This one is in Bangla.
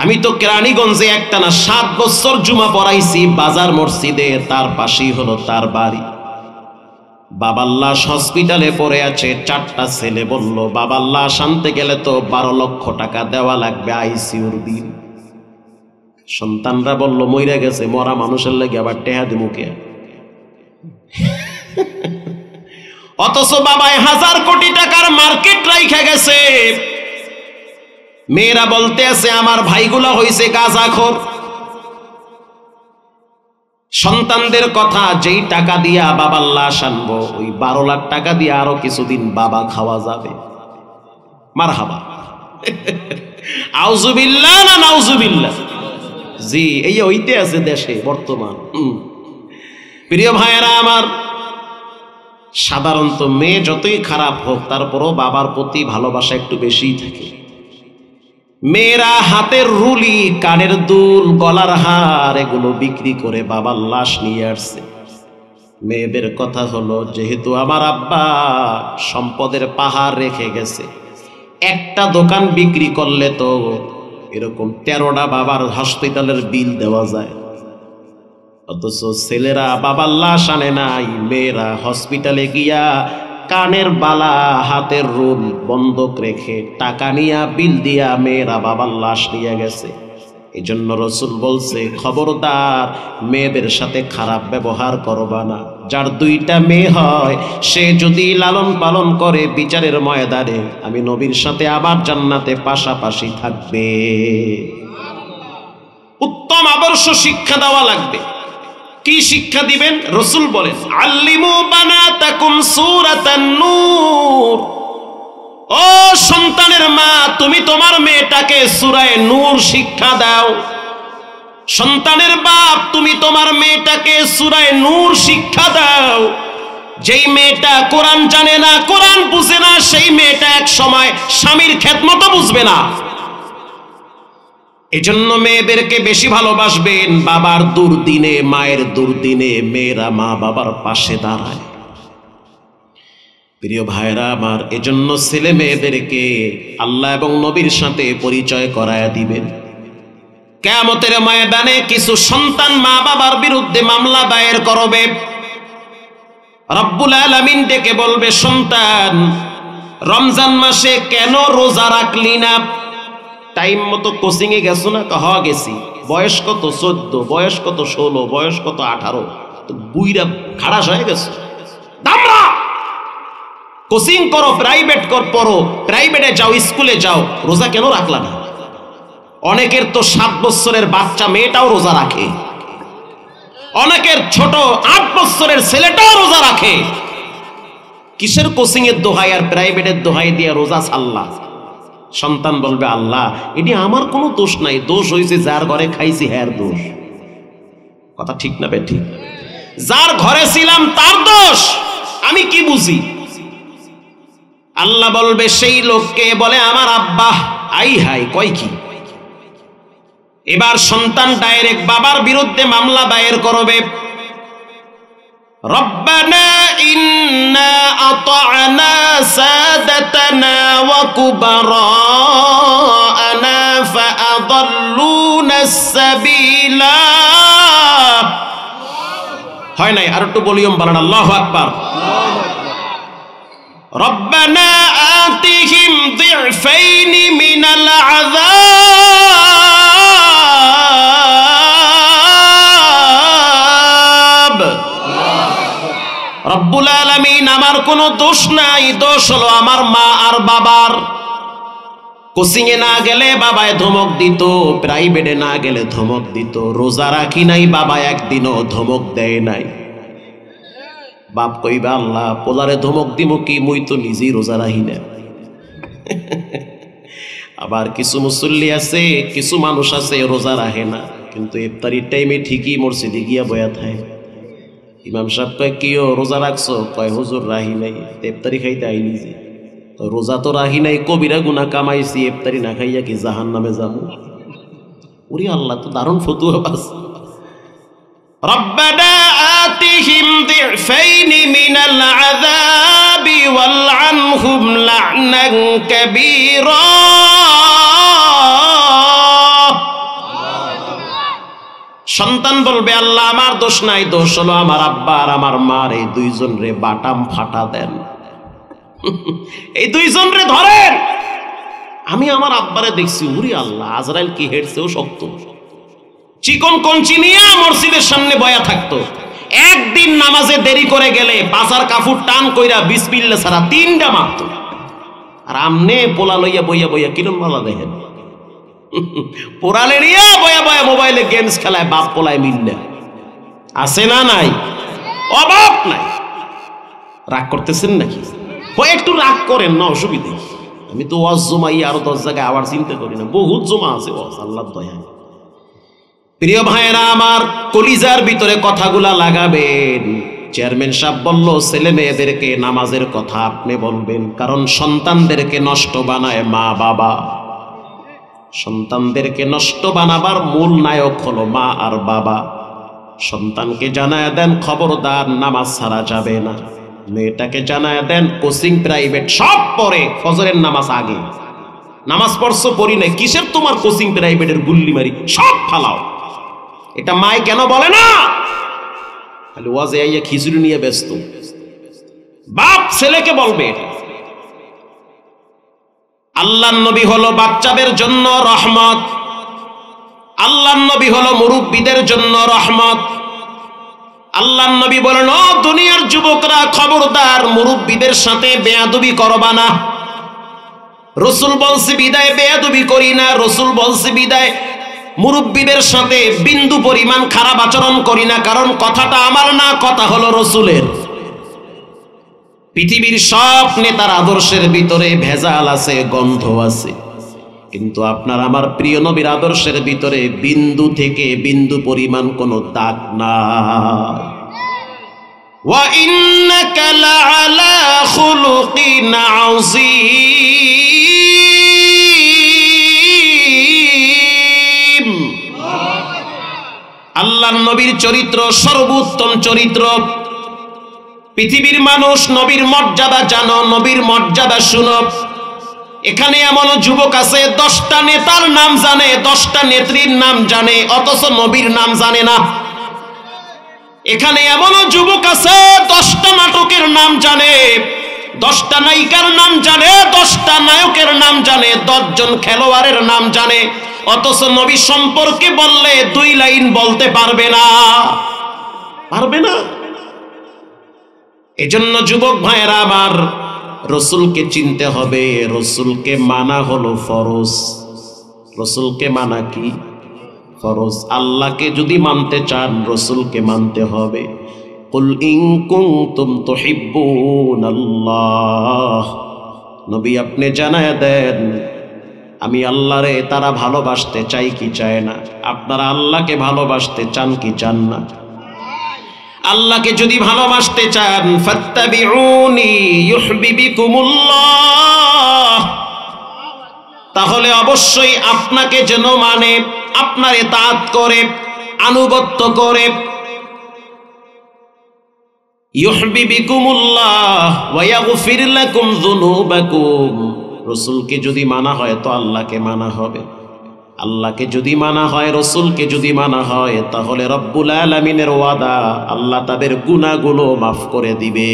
আমি তো কেরানীগঞ্জে একটানা 7 বছর জুমা পড়াইছি বাজার মসজিদে, তার পাশেই হলো তার বাড়ি। বাবার লাশ হসপিটালে পড়ে আছে, 4টা ছেলে বলল বাবার লাশ আনতে গেলে তো 12 লক্ষ টাকা দেওয়া লাগবে আইসিইউর বিল। সন্তানরা বলল মইরা গেছে, মরা মানুষের লাগে আবার টেহা দিমু কে? অথচ বাবায় 1000 কোটি টাকার মার্কেট রাইখা গেছে। মেয়েরা বলতে আছে আমার ভাইগুলা হইছে গাঁজাখোর। সন্তানদের কথা, যেই টাকা দিয়া বাবার লাশ আনবো ওই 12 লাখ টাকা দিয়ে আরো কিছুদিন বাবা খাওয়া যাবে। মারহাবা। আউযুবিল্লাহ না নাউযুবিল্লাহ? জি, এই হইতে আছে দেশে বর্তমান। প্রিয় ভাইয়েরা আমার, সাধারণত মেয়ে যতই খারাপ হোক তারপরও বাবার প্রতি ভালোবাসা একটু বেশিই থাকে। মেয়েরা হাতের রুলি, কানের দুল, গলার হার এগুলো বিক্রি করে বাবার লাশ নিয়ে আসছে। মেয়েদের কথা হলো, যেহেতু আমার আব্বা সম্পদের পাহাড় রেখে গেছে, একটা দোকান বিক্রি করলে তো এরকম 13টা বাবার হসপিটালের বিল দেওয়া যায়। অথচ ছেলেরা বাবার লাশ আনে নাই, মেয়েরা হসপিটালে গিয়া কানের বালা, হাতের রুল বন্ধক রেখে টাকা নিয়া বিল দিয়া মেয়েরা বাবার লাশ নিয়ে গেছে। এই জন্য রসুল বলছে, খবরদার মেয়েদের সাথে খারাপ ব্যবহার করবা না। যার 2টা মেয়ে হয় সে যদি লালন পালন করে বিচারের ময়দানে আমি নবীর সাথে আবার জান্নাতে পাশাপাশি থাকবে। উত্তম আদর্শ শিক্ষা দেওয়া লাগবে। কি শিক্ষা দিবেন? রসুল বলেন, আল্লিমু বানাতাকুম সূরাতান নূর। ও সন্তানের মা, তুমি তোমার মেয়েটাকে সূরা নূর শিক্ষা দাও। সন্তানের বাপ, তুমি তোমার মেয়েটাকে সূরা নূর শিক্ষা দাও। যেই মেয়েটা কোরআন জানে না, কোরআন বুঝে না, সেই মেয়েটা এক সময় স্বামীর খেদমত বুঝবে না। এজন্য মেয়েদেরকে বেশি ভালোবাসবেন। বাবার দুর্দিনে, মায়ের দুর্দিনে মেয়েরা মা বাবার পাশে দাঁড়ায়। প্রিয় ভাইরা আমার, এজন্য ছেলে মেয়েদেরকে আল্লাহ এবং নবীর সাথে পরিচয় করায়া দিবেন। কিয়ামতের ময়দানে কিছু সন্তান মা বাবার বিরুদ্ধে মামলা দায়ের করবে। রব্বুল আলামিন ডেকে বলবে, সন্তান রমজান মাসে কেন রোজা রাখলি না? টাইম মতো কোচিং এ গেছো না? হওয়া গেছি। বয়স কত? 14। বয়স কত? 16। বয়স কত? 18। তো বুইরা খাড়াস হয়ে গেছে। দামরা কোচিং করো, প্রাইভেট কর, পড়ো, প্রাইভেটে যাও, স্কুলে যাও, রোজা কেন রাখলা না? অনেকের তো 7 বছরের বাচ্চা মেয়েটাও রোজা রাখে, অনেকের ছোট 8 বছরের ছেলেটাও রোজা রাখে। কিসের কোচিং এর দোহাই আর প্রাইভেটের দোহাই দিয়ে রোজা ছাড়লা? সন্তান বলবে, আল্লাহ এটি আমার কোনো দোষ নাই, দোষ হয়েছে যার ঘরে খাইছি হ্যার দোষ। কথা ঠিক না বেঠি? যার ঘরে ছিলাম তার দোষ, আমি কি বুঝি? আল্লাহ বলবে সেই লোককে, বলে আমার আব্বা। আই হাই, কয় কি? এবার সন্তান ডাইরেক্ট বাবার বিরুদ্ধে মামলা দায়ের করবে। রব্বানা ইন্না আতা'না সাদাতানা ওয়া কুবারা'না ফাআদাল্লুনা সাবিলা। হয় নাই? আর একটু ভলিউম বাড়ান। আল্লাহু আকবার। রব্বানা আতিহিম যিফাইনি মিনাল আযাব। রব্বুল আলামিন, আমার কোনো দোষ নাই, দোষ হলো আমার মা আর বাবার। কোচিং এ না গেলে বাবায় ধমক দিত, প্রাইভেটে না গেলে ধমক দিত, রোজা রাখি নাই বাবা একদিনও ধমক দেয় নাই। বাপ কইবা, আল্লাহ পোলারে ধমক দিমু কি, মুই তো নিজেই রোজা রাখি না। আবার কিছু মুসল্লি আছে, কিছু মানুষ আছে রোজা রাখে না, কিন্তু ইফতারির টাইমে ঠিকই মসজিদে গিয়া বয়া থাকে। ইমাম সাহেব কয়, কিও রোজা রাখছো? কয় হুজুর রাহি নাই। ইফতারি খাইতে আইলি যে? তো রোজা তো রাহি নাই, কবিরা গুনাহ কামাইছি, ইফতারি না খাইয়া কি জাহান্নামে যাবো? ওরে আল্লাহ, তো দারুণ ফতুয়া বাস। রব্বানা আতিহিম যিফাইনি মিনাল আযাবি ওয়ালআনহুম লা'নান কাবীরা। সন্তান বলবে আল্লাহ আমার দোষ নাই, দোষ হলো আমার আব্বা আর আমার মার, এই দুইজন রে বাটাম ফাটা দেন, এই দুইজন রে ধরেন। আমি আমার আব্বারে দেখছি, উরি আল্লাহ, আজরাইল কি হেঁটছেও শক্ত, চিকন কঞ্চি নিয়ে মসজিদের সামনে বয়া থাকতো। একদিন নামাজে দেরি করে গেলে পাছার কাপড় টান কইরা বিসমিল্লাহ ছাড়া 3টা মারতো। আর আমনে পোলা লইয়া বইয়া বইয়া কিরম ভালো দেখেন, পোড়ালে নিয়ে বয়া বয়া মোবাইলে গেমস খেলায় বাপ পোলায় মিললে আছে না নাই? অভাব নাই। রাগ করতেছেন নাকি? একটু রাগ করেন না, অসুবিধে। আমি তো ওয়াজ জমাই আরো 10 জায়গায় আবার চিন্তা করি না, বহুত জমা আছে ওয়াজ, আল্লাহর দয়ায়। প্রিয় ভাইয়েরা আমার, কলিজার ভিতরে কথাগুলা লাগাবেন। চেয়ারম্যান সাহেব বলল ছেলে মেয়েদেরকে নামাজের কথা আপনি বলবেন, কারণ সন্তানদেরকে নষ্ট বানায় মা বাবা। সন্তানদেরকে নষ্ট বানাবার মূল নায়ক হলো মা আর বাবা। সন্তানকে জানায় দেন খবরদার নামাজ ছাড়া যাবে না। মেয়েটাকে জানায় দেন কোচিং প্রাইভেট সব পড়ে, ফজরের নামাজ আগে। নামাজ পড়ছো পড়ি নাই, কিসের তোমার কোচিং প্রাইভেটের গুল্লি মারি, সব ফালাও। এটা মায় কেন বলে না? খালি ওয়াজে আইয়া খিচুড়ি নিয়ে ব্যস্ত। বাপ ছেলেকে বলবে। আল্লাহর নবী হলো বাচ্চাদের জন্য রহমত, আল্লাহর নবী হলো মুরব্বীদের জন্য রহমত। আল্লাহর নবী বলেন, ও দুনিয়ার যুবকরা, খবরদার মুরব্বীদের সাথে বেয়াদবি করবা না। রাসূল বলছে বিদায় বেয়াদবি করি না, রাসূল বলছে বিদায় মুরব্বীদের সাথে বিন্দু পরিমাণ খারাপ আচরণ করি না, কারণ কথাটা আমার না, কথা হলো রাসূলের। পৃথিবীর সব নেতার আদর্শের ভিতরে ভেজাল আছে, গন্ধ আছে, কিন্তু আপনার আমার প্রিয় নবীর আদর্শের ভিতরে বিন্দু থেকে বিন্দু পরিমাণ কোনো দাগ নাই। ওয়া ইন্নাকা লাআলা খুলুকিন আযীম। আল্লাহর নবীর চরিত্র সর্বোত্তম চরিত্র। পৃথিবীর মানুষ নবীর মর্যাদা জানো, নবীর মর্যাদা শুনো। এখানে এমন যুবক আছে 10টা নেতার নাম জানে, 10টা নেত্রীর নাম জানে, অথচ নবীর নাম জানে না। এখানে এমন যুবক আছে 10টা নাটকের নাম জানে, 10টা নায়িকার নাম জানে, 10টা নায়কের নাম জানে, 10 জন খেলোয়াড়ের নাম জানে, অথচ নবী সম্পর্কে বললে 2 লাইন বলতে পারবে না, পারবে না। এজন্য যুবক ভাইয়েরা আমার, রসুলকে চিনতে হবে, রসুলকে মানা হলো ফরজ। রসুলকে মানা কি? ফরজ। আল্লাহকে যদি মানতে চান রসুলকে মানতে হবে। কুল ইন কুনতুম তুহিব্বুনাল্লাহ, নবী আপনি জানায় দেন আমি আল্লাহরে তারা ভালোবাসতে চাই কি চায় না। আপনারা আল্লাহকে ভালোবাসতে চান কি চান না? আল্লাহকে যদি ভালোবাসতে চান, ফাত্তাবিউনি ইউহিব্বুকুমুল্লাহ, তাহলে অবশ্যই আপনাকে যেন মানে, আপনার ইতাআত করে, আনুগত্য করে। ইউহিব্বুকুমুল্লাহ ওয়া ইয়াগফির লাকুম যুনুবাকুম, রাসূলকে যদি মানা হয় তো আল্লাহকে মানা হবে। আল্লাহকে যদি মানা হয়, রসুলকে যদি মানা হয়, তাহলে রব্বুল আলামিনের ওয়াদা আল্লাহ তাদের গুনাহগুলো মাফ করে দিবে।